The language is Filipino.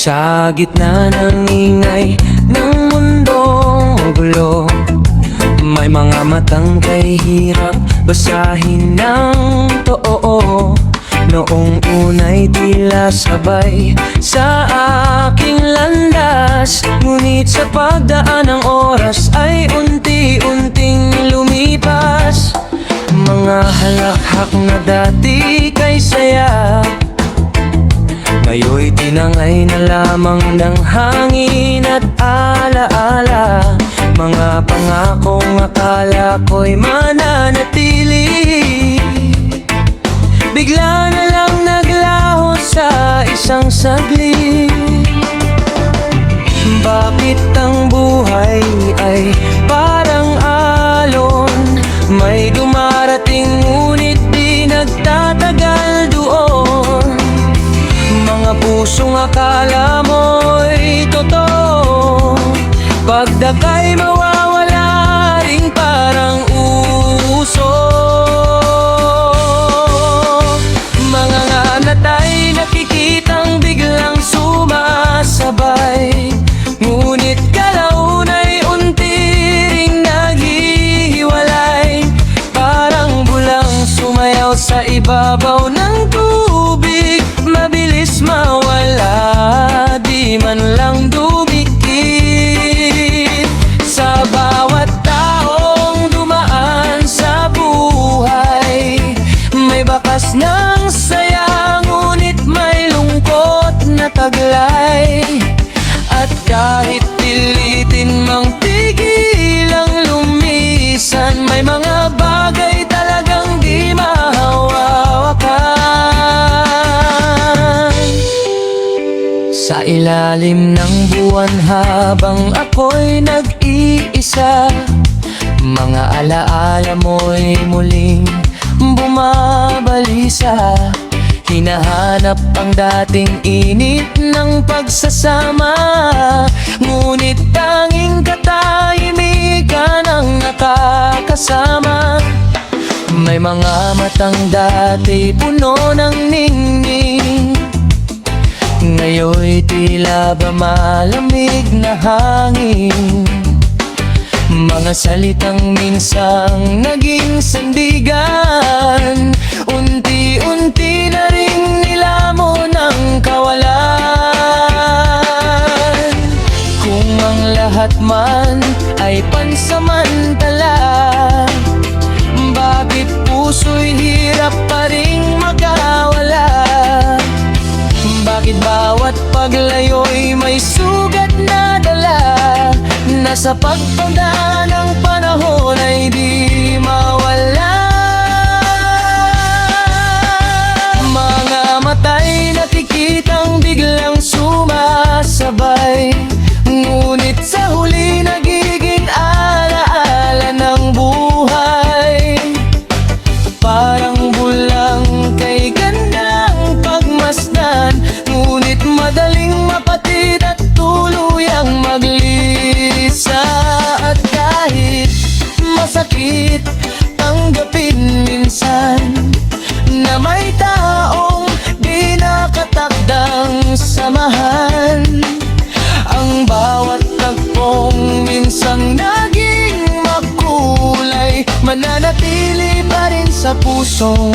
Sa gitna ng ingay ng mundong gulo, may mga matang kay hirap basahin ng totoo. Noong una'y tila sabay sa aking landas, ngunit sa pagdaan ng oras ay unti-unting lumipas. Mga halakhak na dati kay saya, ngayon'y tinangay na lamang ng hangin at alaala. Mga pangakong akala ko'y mananatili, bigla na lang naglaho sa isang saglit. Bakit ang buhay ay parang alon? May dumarating ngunit di nagtatagal doon. Mga pusong akala mo'y totoo, pagdakay mawawala ring parang uso. Mga nganat ay nakikitang biglang sumasabay, ngunit kalaunay unti ring naghihiwalay. Parang bulang sumayaw sa ibabaw ng tubig, mabilis mawala, di man lang dumikit. Sa bawat taong dumaan sa buhay, may bakas ng saya, ngunit may lungkot na taglay. At kahit pilitin mang tigilang lumisan, may mga bagay talagang di mahawakan. Sa ilalim ng buwan habang ako'y nag-iisa, mga alaala mo'y muling bumabalisa. Hinahanap ang dating init ng pagsasama, ngunit tanging katahimikan ang nakakasama. May mga matang dati puno ng ningning, ngayon'y tila ba malamig na hangin. Mga salitang minsang naging sandigan, unti-unti na ring nilamon ng kawalan. Kung ang lahat man ay pansamantala, bakit puso'y hirap pa ring magkawala? Bakit bawat paglayo'y may sugat na dala, na sa pagtanda ng panahon ay di mawala? Mga mata'y nakikitang biglang sumasabay, ngunit sa huli nagiging alaala ng buhay. Parang bulang kay gandang pagmasdan, ngunit madaling mapatid at tuluyang maglisa. At kahit masakit tanggapin minsan, na may taong di nakatakdang samahan. Ang bawat tagpong minsang naging makulay, mananatili pa rin sa pusong